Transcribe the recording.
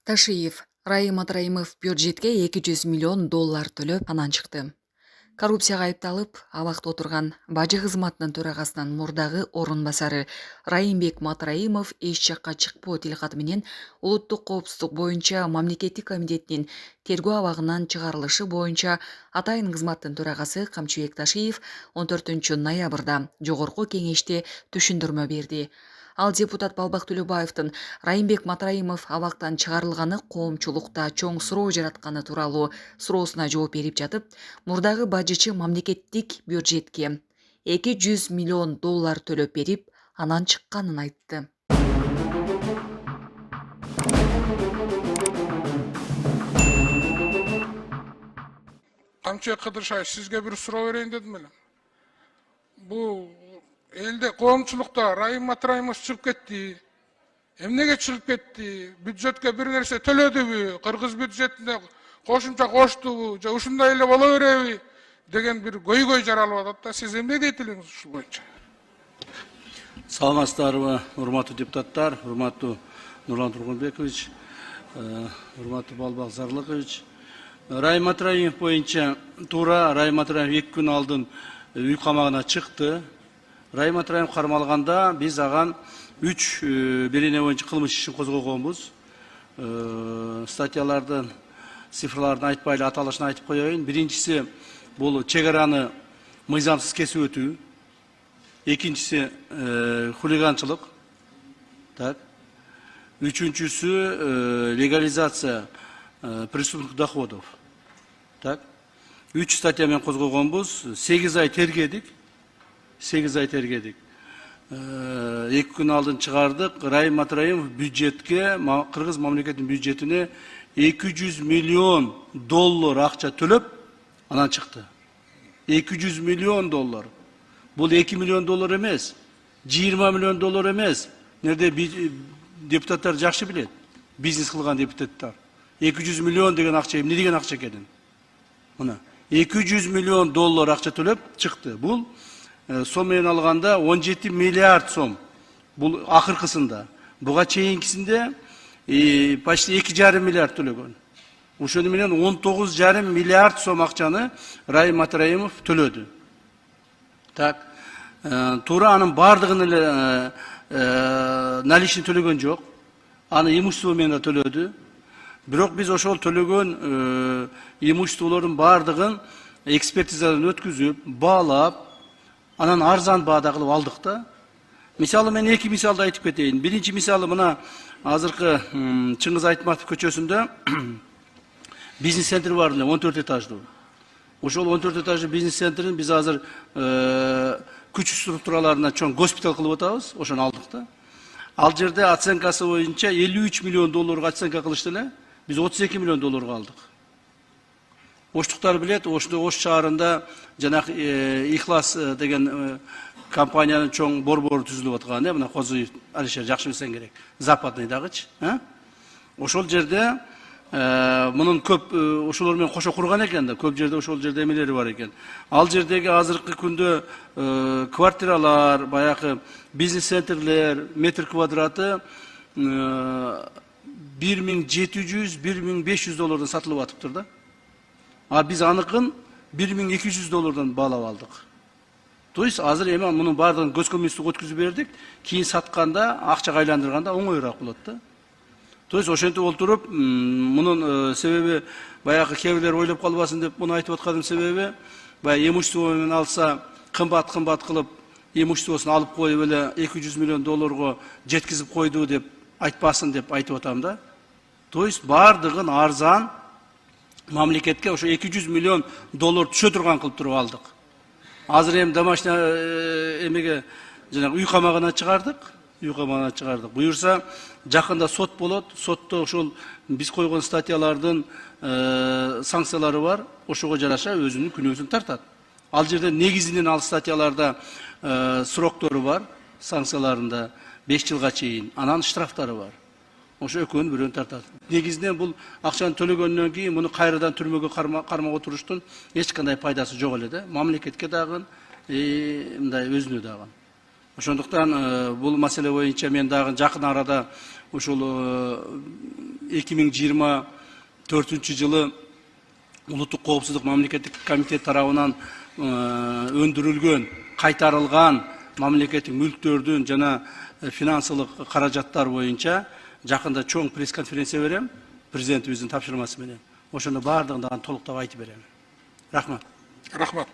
Ташиев Раим Атраимов бюджетке 200 миллион доллар төлөп анан чыкты. Коррупцияга айыпталып, абакта отурган бажы кызматынын төрагасынын мурдагы орун басары Раимбек Матраимов эч жакка чыкпоо тилкаты менен улуттук коопсуздук боюнча мамлекеттик комитетинин тергөө абагынан чыгарылышы боюнча атайын кызматтын төрагасы Камчыбек Ташиев 14 ноябрда жогорку кеңеште түшүндүрмө берди. Ал депутат Балбак Төлөбаевдин Раимбек Матраимов абактан чыгарылганы коомчулукта чоң суроо жаратканы тууралуу суроосуна жооп берип жатып, мурдагы бажычы мамлекеттик бюджетке 200 миллион доллар төлөп берип, анан чыкканын айтты. Камчыбек Кыдыршаев, сизге бир суроо берейин дедим эле. Бул элде коомчулукта Раим Матраимов чыгып кетти. Эмнеге чыгып кетти? Бюджетке бир нерсе төлөдүбү? Кыргыз бюджетине кошумча коштубу? Же ушундай эле боло береби? Деген бир көйгөй жаралып атат да. Сиз эмне дейт элеңиз ушул боюнча? Саламатсыздарбы, урматтуу депутаттар, урматтуу Нурлан Тургунбекович, урматтуу Балбак Зарлыкович. Раим Матраимов боюнча туура Раим Матраимов 2 күн алдын үй камагына чыкты. Раим Матраимов кармалганда биз аган 3 берене боюнча кылмыш ишин козгогонбуз. Статьялардын цифрларын айтпай эле аталышын айтып коеюн. Биринчиси бул чек араны мыйзамсыз кесип өтүү. Экинчиси хулиганчылык. Так. Үчүнчүсү легализация преступных доходов. Так. 3 статья менен козгогонбуз. 8 ай тергедик. 8 ай тергедик. 2 күн алдын чыгардык. Раим Матраимов бюджетке, Кыргыз мамлекетинин бюджетине 200 миллион доллар акча төлөп, анан чыкты. 200 миллион доллар. Бул 2 миллион доллар эмес, 20 миллион доллар эмес. Нерде депутаттар жакшы билет. Бизнес кылган депутаттар. 200 миллион деген акча эмне деген акча экенин. Мына 200 миллион доллар акча төлөп чыкты. Бул сом менен алганда 17 миллиард сом. Бул акыркысында. Буга чейинкисинде почти 2,5 миллиард төлөгөн. Ошону менен 19,5 миллиард сом акчаны Раим Матраимов төлөдү. Так. Туура анын бардыгын эле наличный төлөгөн жок. Аны имущество менен төлөдү. Бирок биз ошол төлөгөн имуществолордун бардыгын экспертизадан өткүзүп, баалап, анан арзан баада кылып алдык да. Мисалы мен 2 мисалды айтып кетейин. Биринчи мисалы мына азыркы Чыңгыз Айтматов көчөсүндө бизнес центр бар эле 14 этаждуу. Ошол 14 этаждуу бизнес центрин биз азыр күч структураларына чоң госпиталь кылып атабыз. Ошону алдык да. Ал жерде оценкасы боюнча 53 миллион долларга оценка кылышты эле. Биз 32 миллион долларга алдык. Оштуктар билет, Ош шаарында жанагы Ихлас деген компаниянын чоң борбору түзүлүп аткан, мына Козуев Алишер жакшы билсең керек. Западныйдагычы, ошол жерде мунун көп ошолор менен кошо курган экен да, көп жерде ошол жерде эмелери бар экен. Ал жердеги азыркы күндө квартиралар, баягы бизнес центрлер, метр квадраты 1700-1500 доллардан сатылып атыптыр да. А биз аныкын 1200 доллардан баалап алдык. То есть азыр эми мунун бардыгын көз көмүстүк өткүзүп бердик, кийин сатканда, акчага айландырганда оңоюраак болот да. То есть ошентип олтуруп, мунун себеби баягы кээ ойлоп калбасын деп муну айтып атканым себеби, баягы имущество менен алса, кымбат кылып, имуществосун алып коюп эле 200 миллион долларга жеткизип койду деп айтпасын деп айтып атам да. То есть бардыгын арзан мамлекетке ошо 200 миллион доллар түшө турган кылып туруп алдык. Азыр эми домашний эмеге жанагы үй камагына чыгардык. Буюрса жакында сот болот. Сотто ошол биз койгон статьялардын санкциялары бар. Ошого жараша өзүнүн күнөөсүн тартат. Ал жерде негизинен ал статьяларда сроктору бар, санкцияларында 5 жылга чейин, анан штрафтары бар. Ошо экөөнүн бирөөнү тартат. Негизинен бул акчаны төлөгөндөн кийин муну кайрадан түрмөгө кармап отуруштун эч кандай пайдасы жок эле да. Мамлекетке дагы, мындай өзүнө дагы. Ошондуктан бул маселе боюнча мен дагы жакын арада ушул 2024 жылы улуттук коопсуздук мамлекеттик комитет тарабынан өндүрүлгөн, кайтарылган мамлекеттик мүлктөрдүн жана финансылык каражаттар боюнча жакында чоң пресс-конференция берем, президентибиздин тапшырмасы менен. Ошондо баардыгын толуктап айтып берем. Рахмат. Рахмат.